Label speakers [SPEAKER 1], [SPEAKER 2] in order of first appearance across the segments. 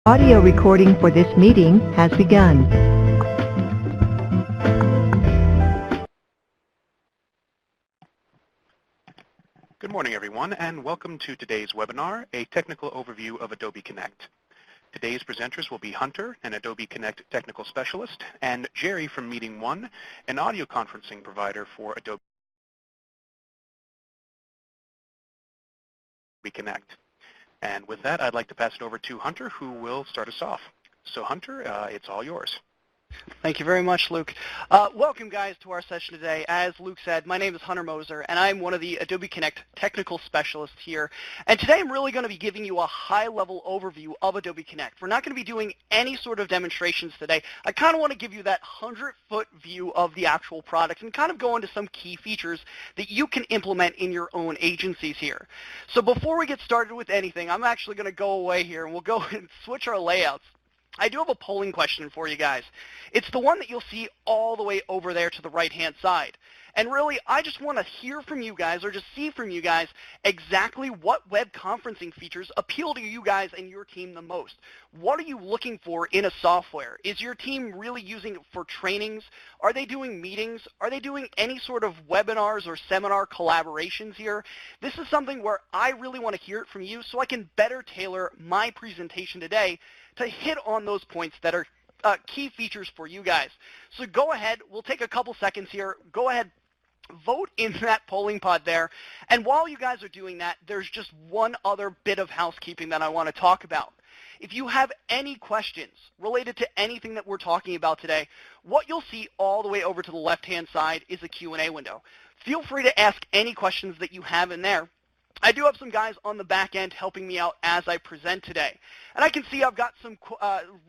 [SPEAKER 1] Audio recording for this meeting has begun.
[SPEAKER 2] Good morning, everyone, and welcome to today's webinar, a technical overview of Adobe Connect. Today's presenters will be Hunter, an Adobe Connect technical specialist, and Gerry from MeetingOne, an audio conferencing provider for Adobe Connect. And with that, I'd like to pass it over to Hunter, who will start us off. So Hunter, it's all yours.
[SPEAKER 3] Thank you very much, Luke. Welcome, guys, to our session today. As Luke said, my name is Hunter Moser, and I'm one of the Adobe Connect technical specialists here. And today I'm really going to be giving you a high-level overview of Adobe Connect. We're not going to be doing any sort of demonstrations today. I kind of want to give you that 100-foot view of the actual product and kind of go into some key features that you can implement in your own agencies here. So before we get started with anything, I'm actually going to go away here, and we'll go and switch our layouts. I do have a polling question for you guys. It's the one that you'll see all the way over there to the right-hand side. And really, I just want to hear from you guys or just see from you guys exactly what web conferencing features appeal to you guys and your team the most. What are you looking for in a software? Is your team really using it for trainings? Are they doing meetings? Are they doing any sort of webinars or seminar collaborations here? This is something where I really want to hear it from you so I can better tailor my presentation today to hit on those points that are key features for you guys. So go ahead, we'll take a couple seconds here, go ahead, vote in that polling pod there, and while you guys are doing that, there's just one other bit of housekeeping that I want to talk about. If you have any questions related to anything that we're talking about today, what you'll see all the way over to the left-hand side is a Q&A window. Feel free to ask any questions that you have in there. I do have some guys on the back end helping me out as I present today. And I can see I've got some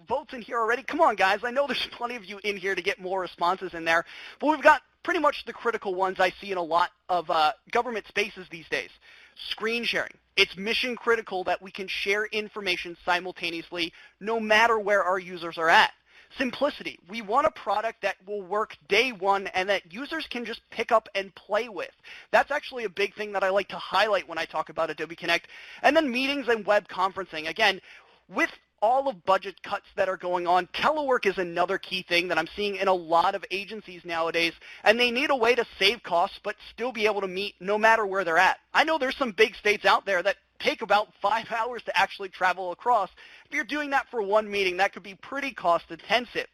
[SPEAKER 3] votes in here already. Come on, guys. I know there's plenty of you in here to get more responses in there. But we've got pretty much the critical ones I see in a lot of government spaces these days. Screen sharing. It's mission critical that we can share information simultaneously no matter where our users are at. Simplicity. We want a product that will work day one and that users can just pick up and play with. That's actually a big thing that I like to highlight when I talk about Adobe Connect. And then meetings and web conferencing. Again, with all of budget cuts that are going on, telework is another key thing that I'm seeing in a lot of agencies nowadays, and they need a way to save costs but still be able to meet no matter where they're at. I know there's some big states out there that take about 5 hours to actually travel across. If you're doing that for one meeting, that could be pretty cost intensive.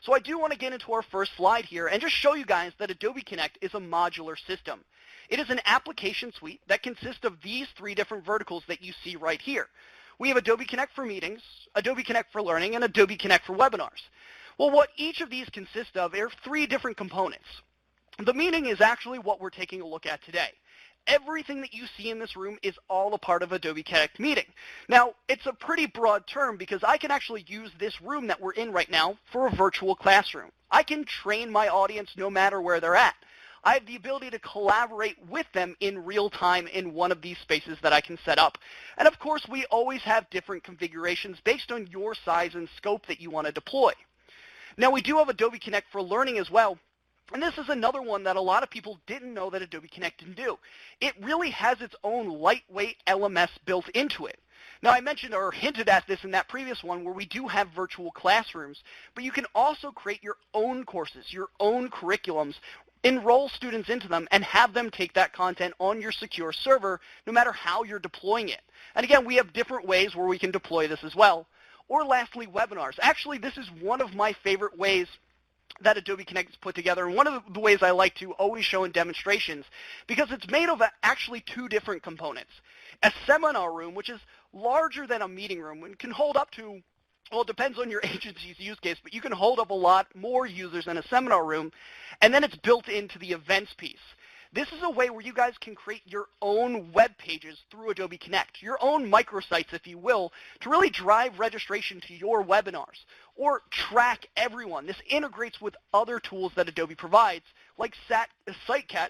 [SPEAKER 3] So I do want to get into our first slide here and just show you guys that Adobe Connect is a modular system. It is an application suite that consists of these 3 different verticals that you see right here. We have Adobe Connect for meetings, Adobe Connect for learning, and Adobe Connect for webinars. Well, what each of these consists of are 3 different components. The meeting is actually what we're taking a look at today. Everything that you see in this room is all a part of Adobe Connect Meeting. Now, it's a pretty broad term because I can actually use this room that we're in right now for a virtual classroom. I can train my audience no matter where they're at. I have the ability to collaborate with them in real time in one of these spaces that I can set up. And of course, we always have different configurations based on your size and scope that you want to deploy. Now, we do have Adobe Connect for learning as well. And this is another one that a lot of people didn't know that Adobe Connect can do. It really has its own lightweight LMS built into it. Now, I mentioned or hinted at this in that previous one where we do have virtual classrooms, but you can also create your own courses, your own curriculums, enroll students into them, and have them take that content on your secure server no matter how you're deploying it. And again, we have different ways where we can deploy this as well. Or lastly, webinars. Actually, this is one of my favorite ways that Adobe Connect is put together, and one of the ways I like to always show in demonstrations, because it's made of actually 2 different components. A seminar room, which is larger than a meeting room and can hold up to, well, it depends on your agency's use case, but you can hold up a lot more users than a seminar room, and then it's built into the events piece. This is a way where you guys can create your own web pages through Adobe Connect, your own microsites, if you will, to really drive registration to your webinars or track everyone. This integrates with other tools that Adobe provides, like SiteCat,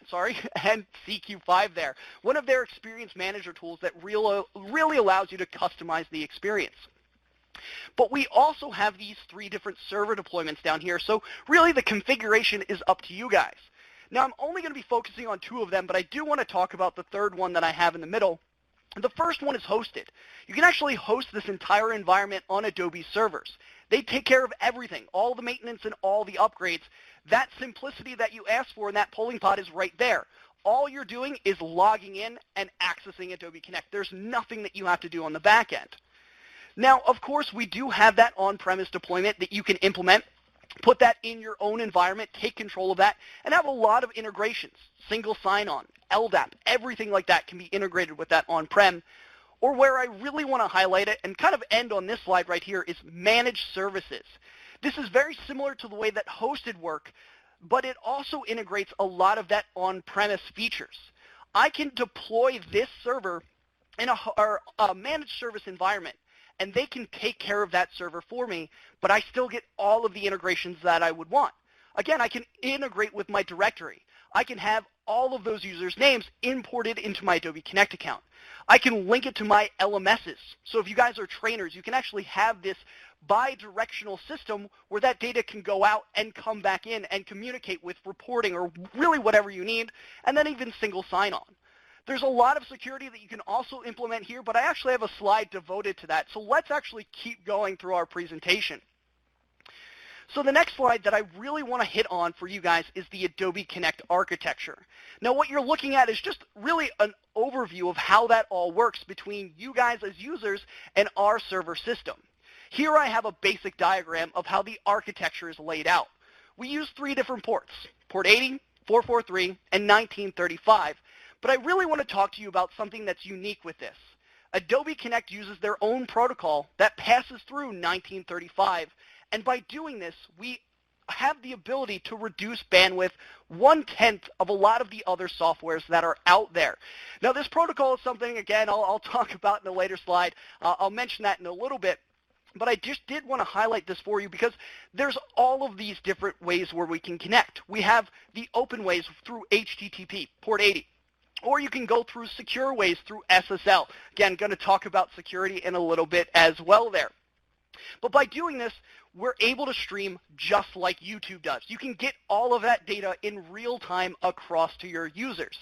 [SPEAKER 3] and CQ5 there, one of their experience manager tools that really allows you to customize the experience. But we also have these 3 different server deployments down here, so really the configuration is up to you guys. Now, I'm only going to be focusing on 2 of them, but I do want to talk about the third one that I have in the middle, The first one is hosted. You can actually host this entire environment on Adobe servers. They take care of everything, all the maintenance and all the upgrades. That simplicity that you asked for in that polling pod is right there. All you're doing is logging in and accessing Adobe Connect. There's nothing that you have to do on the back end. Now, of course, we do have that on-premise deployment that you can implement. Put that in your own environment, take control of that, and have a lot of integrations. Single sign-on, LDAP, everything like that can be integrated with that on-prem. Or where I really want to highlight it and kind of end on this slide right here is managed services. This is very similar to the way that hosted work, but it also integrates a lot of that on-premise features. I can deploy this server in a managed service environment, and they can take care of that server for me, but I still get all of the integrations that I would want. Again, I can integrate with my directory. I can have all of those users' names imported into my Adobe Connect account. I can link it to my LMSs. So if you guys are trainers, you can actually have this bi-directional system where that data can go out and come back in and communicate with reporting or really whatever you need, and then even single sign-on. There's a lot of security that you can also implement here, but I actually have a slide devoted to that. So let's actually keep going through our presentation. So the next slide that I really want to hit on for you guys is the Adobe Connect architecture. Now what you're looking at is just really an overview of how that all works between you guys as users and our server system. Here I have a basic diagram of how the architecture is laid out. We use 3 different ports, port 80, 443, and 1935. But I really want to talk to you about something that's unique with this. Adobe Connect uses their own protocol that passes through 1935, and by doing this, we have the ability to reduce bandwidth 1/10 of a lot of the other softwares that are out there. Now this protocol is something, again, I'll talk about in a later slide. I'll mention that in a little bit. But I just did want to highlight this for you because there's all of these different ways where we can connect. We have the open ways through HTTP, port 80. Or you can go through secure ways through SSL. Again, going to talk about security in a little bit as well there. But by doing this, we're able to stream just like YouTube does. You can get all of that data in real time across to your users.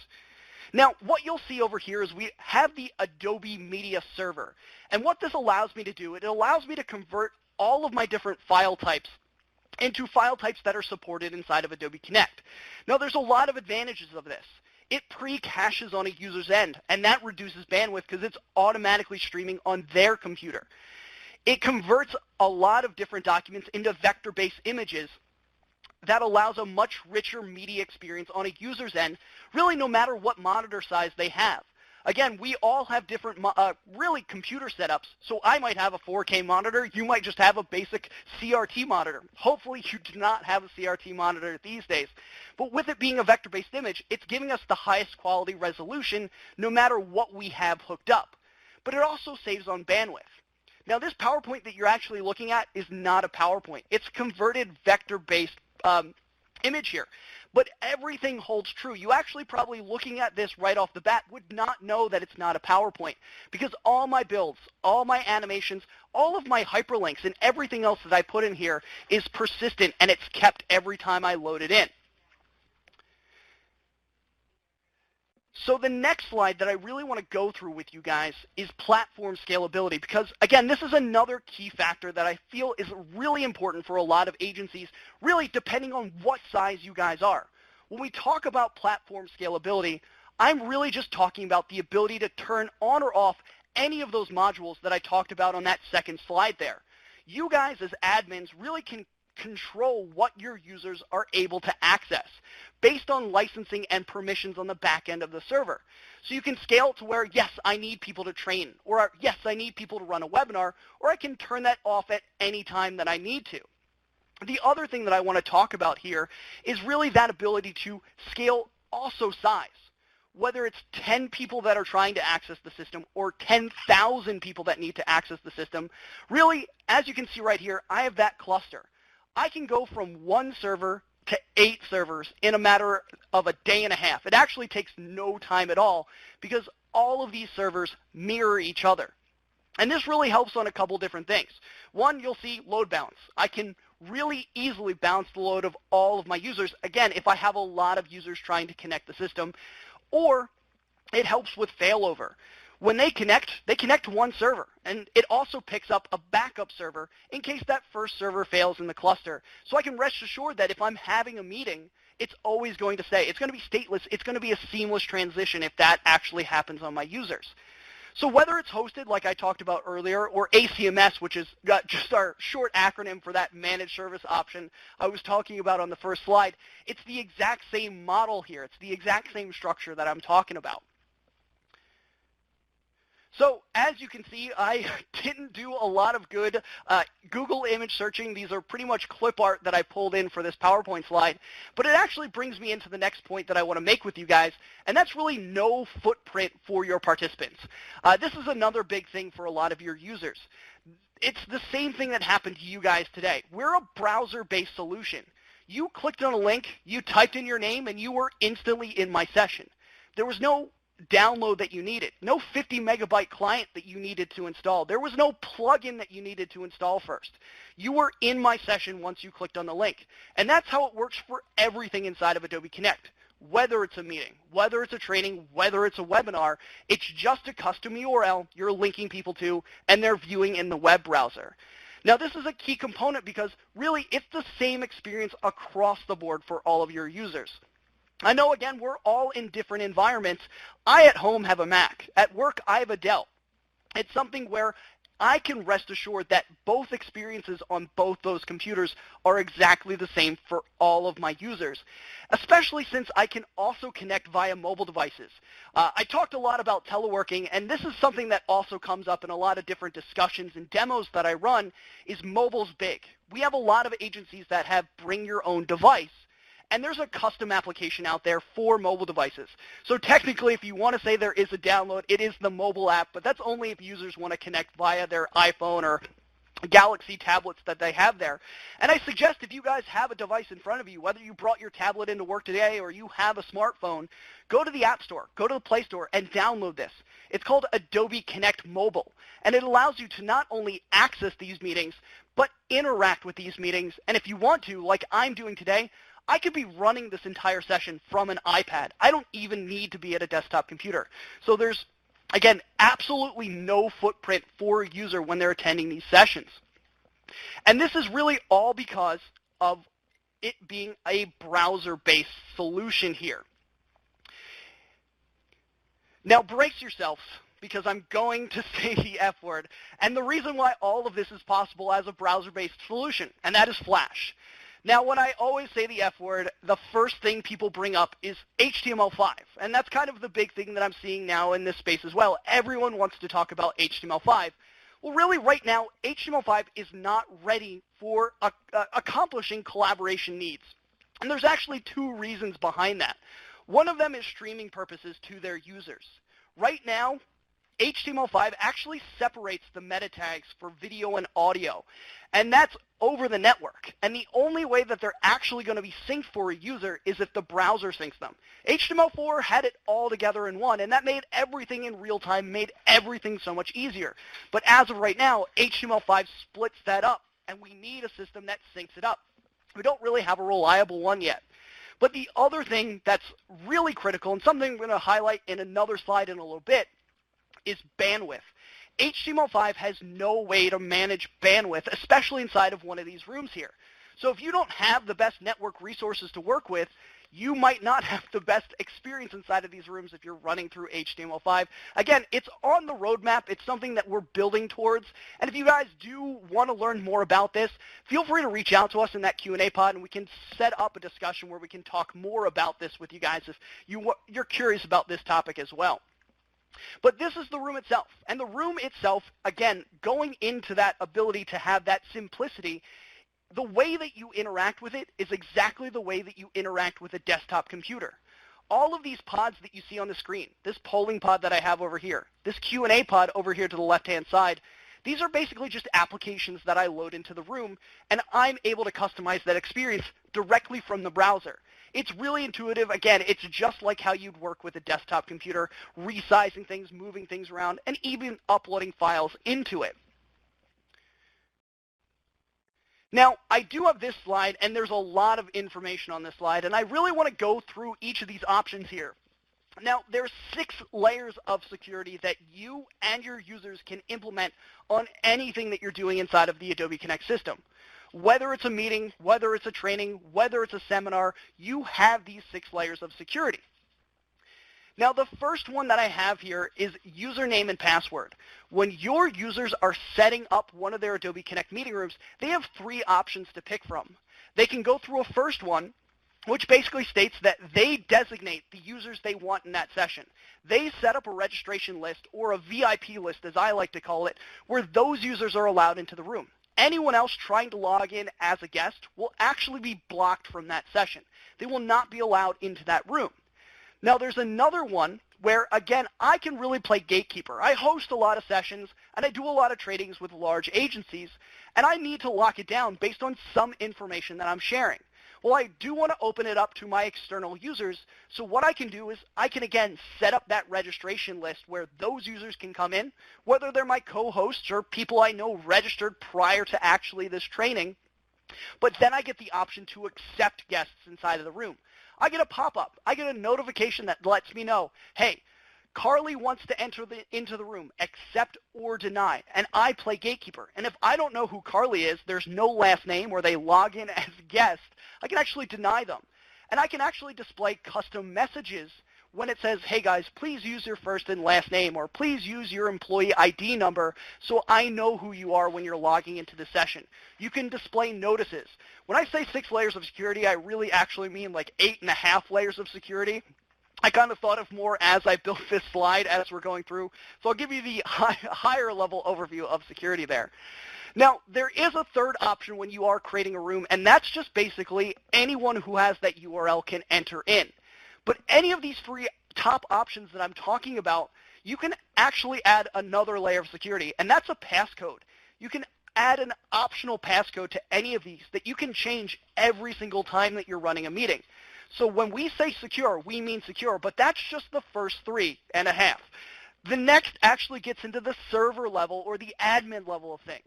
[SPEAKER 3] Now, what you'll see over here is we have the Adobe Media Server. And what this allows me to do, it allows me to convert all of my different file types into file types that are supported inside of Adobe Connect. Now, there's a lot of advantages of this. It pre-caches on a user's end, and that reduces bandwidth because it's automatically streaming on their computer. It converts a lot of different documents into vector-based images that allows a much richer media experience on a user's end, really no matter what monitor size they have. Again, we all have different really computer setups, so I might have a 4K monitor, you might just have a basic CRT monitor. Hopefully you do not have a CRT monitor these days. But with it being a vector-based image, it's giving us the highest quality resolution no matter what we have hooked up. But it also saves on bandwidth. Now this PowerPoint that you're actually looking at is not a PowerPoint. It's converted vector-based image here. But everything holds true. You actually probably looking at this right off the bat would not know that it's not a PowerPoint because all my builds, all my animations, all of my hyperlinks and everything else that I put in here is persistent and it's kept every time I load it in. So the next slide that I really want to go through with you guys is platform scalability because, again, this is another key factor that I feel is really important for a lot of agencies, really depending on what size you guys are. When we talk about platform scalability, I'm really just talking about the ability to turn on or off any of those modules that I talked about on that second slide there. You guys as admins really can control what your users are able to access based on licensing and permissions on the back end of the server. So you can scale to where, yes, I need people to train, or yes, I need people to run a webinar, or I can turn that off at any time that I need to. The other thing that I want to talk about here is really that ability to scale also size. Whether it's 10 people that are trying to access the system or 10,000 people that need to access the system, really, as you can see right here, I have that cluster. I can go from 1 server to 8 servers in a matter of a day and a half. It actually takes no time at all because all of these servers mirror each other. And this really helps on a couple different things. One, you'll see load balance. I can really easily balance the load of all of my users, again, if I have a lot of users trying to connect the system. Or it helps with failover. When they connect to one server, and it also picks up a backup server in case that first server fails in the cluster. So I can rest assured that if I'm having a meeting, it's always going to stay. It's going to be stateless. It's going to be a seamless transition if that actually happens on my users. So whether it's hosted, like I talked about earlier, or ACMS, which is just our short acronym for that managed service option I was talking about on the first slide, it's the exact same model here. It's the exact same structure that I'm talking about. So as you can see, I didn't do a lot of good Google image searching. These are pretty much clip art that I pulled in for this PowerPoint slide. But it actually brings me into the next point that I want to make with you guys, and that's really no footprint for your participants. This is another big thing for a lot of your users. It's the same thing that happened to you guys today. We're a browser-based solution. You clicked on a link, you typed in your name, and you were instantly in my session. There was no download that you needed, no 50 megabyte client that you needed to install. There was no plugin that you needed to install first. You were in my session once you clicked on the link. And that's how it works for everything inside of Adobe Connect. Whether it's a meeting, whether it's a training, whether it's a webinar, it's just a custom URL you're linking people to, and they're viewing in the web browser. Now, this is a key component because really it's the same experience across the board for all of your users. I know, again, we're all in different environments. I at home have a Mac. At work, I have a Dell. It's something where I can rest assured that both experiences on both those computers are exactly the same for all of my users, especially since I can also connect via mobile devices. I talked a lot about teleworking, and this is something that also comes up in a lot of different discussions and demos that I run, is mobile's big. We have a lot of agencies that have bring your own device. And there's a custom application out there for mobile devices. So technically, if you want to say there is a download, it is the mobile app, but that's only if users want to connect via their iPhone or Galaxy tablets that they have there. And I suggest if you guys have a device in front of you, whether you brought your tablet into work today or you have a smartphone, go to the App Store, go to the Play Store, and download this. It's called Adobe Connect Mobile, and it allows you to not only access these meetings, but interact with these meetings. And if you want to, like I'm doing today, I could be running this entire session from an iPad. I don't even need to be at a desktop computer. So there's, again, absolutely no footprint for a user when they're attending these sessions. And this is really all because of it being a browser-based solution here. Now brace yourselves, because I'm going to say the F word, and the reason why all of this is possible as a browser-based solution, and that is Flash. Now, when I always say the F word, the first thing people bring up is HTML5, and that's kind of the big thing that I'm seeing now in this space as well. Everyone wants to talk about HTML5. Well, really, right now, HTML5 is not ready for accomplishing collaboration needs, and there's actually two reasons behind that. One of them is streaming purposes to their users. Right now, HTML5 actually separates the meta tags for video and audio, and that's over the network. And the only way that they're actually going to be synced for a user is if the browser syncs them. HTML4 had it all together in one, and that made everything in real time, made everything so much easier. But as of right now, HTML5 splits that up, and we need a system that syncs it up. We don't really have a reliable one yet. But the other thing that's really critical, and something I'm going to highlight in another slide in a little bit, is bandwidth. HTML5 has no way to manage bandwidth, especially inside of one of these rooms here. So if you don't have the best network resources to work with, you might not have the best experience inside of these rooms if you're running through HTML5. Again, it's on the roadmap. It's something that we're building towards. And if you guys do want to learn more about this, feel free to reach out to us in that Q&A pod, and we can set up a discussion where we can talk more about this with you guys if you're curious about this topic as well. But this is the room itself. And the room itself, again, going into that ability to have that simplicity, the way that you interact with it is exactly the way that you interact with a desktop computer. All of these pods that you see on the screen, this polling pod that I have over here, this Q&A pod over here to the left-hand side, these are basically just applications that I load into the room, and I'm able to customize that experience directly from the browser. It's really intuitive. Again, it's just like how you'd work with a desktop computer, resizing things, moving things around, and even uploading files into it. Now, I do have this slide, and there's a lot of information on this slide, and I really want to go through each of these options here. Now, there's 6 layers of security that you and your users can implement on anything that you're doing inside of the Adobe Connect system. Whether it's a meeting, whether it's a training, whether it's a seminar, you have these 6 layers of security. Now, the first one that I have here is username and password. When your users are setting up one of their Adobe Connect meeting rooms, they have 3 options to pick from. They can go through a first one, which basically states that they designate the users they want in that session. They set up a registration list, or a VIP list as I like to call it, where those users are allowed into the room. Anyone else trying to log in as a guest will actually be blocked from that session. They will not be allowed into that room. Now there's another one where, again, I can really play gatekeeper. I host a lot of sessions, and I do a lot of trainings with large agencies, and I need to lock it down based on some information that I'm sharing. Well, I do want to open it up to my external users, so what I can do is I can, again, set up that registration list where those users can come in, whether they're my co-hosts or people I know registered prior to actually this training, but then I get the option to accept guests inside of the room. I get a pop-up. I get a notification that lets me know, hey, Carly wants to enter into the room, accept or deny, and I play gatekeeper. And if I don't know who Carly is, there's no last name, or they log in as guest, I can actually deny them. And I can actually display custom messages when it says, hey guys, please use your first and last name, or please use your employee ID number so I know who you are when you're logging into the session. You can display notices. When I say 6 layers of security, I really actually mean like 8.5 layers of security. I kind of thought of more as I built this slide as we're going through. So I'll give you the higher level overview of security there. Now, there is a third option when you are creating a room, and that's just basically anyone who has that URL can enter in. But any of these 3 top options that I'm talking about, you can actually add another layer of security, and that's a passcode. You can add an optional passcode to any of these that you can change every single time that you're running a meeting. So when we say secure, we mean secure, but that's just the first 3.5. The next actually gets into the server level or the admin level of things.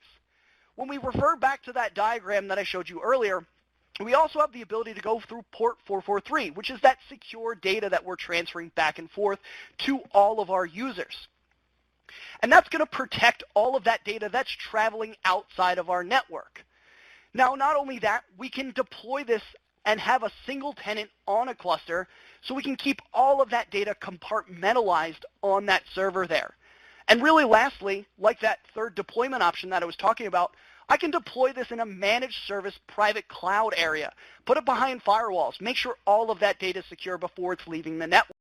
[SPEAKER 3] When we refer back to that diagram that I showed you earlier, we also have the ability to go through port 443, which is that secure data that we're transferring back and forth to all of our users. And that's going to protect all of that data that's traveling outside of our network. Now, not only that, we can deploy this and have a single tenant on a cluster so we can keep all of that data compartmentalized on that server there. And really lastly, like that third deployment option that I was talking about, I can deploy this in a managed service private cloud area, put it behind firewalls, make sure all of that data is secure before it's leaving the network.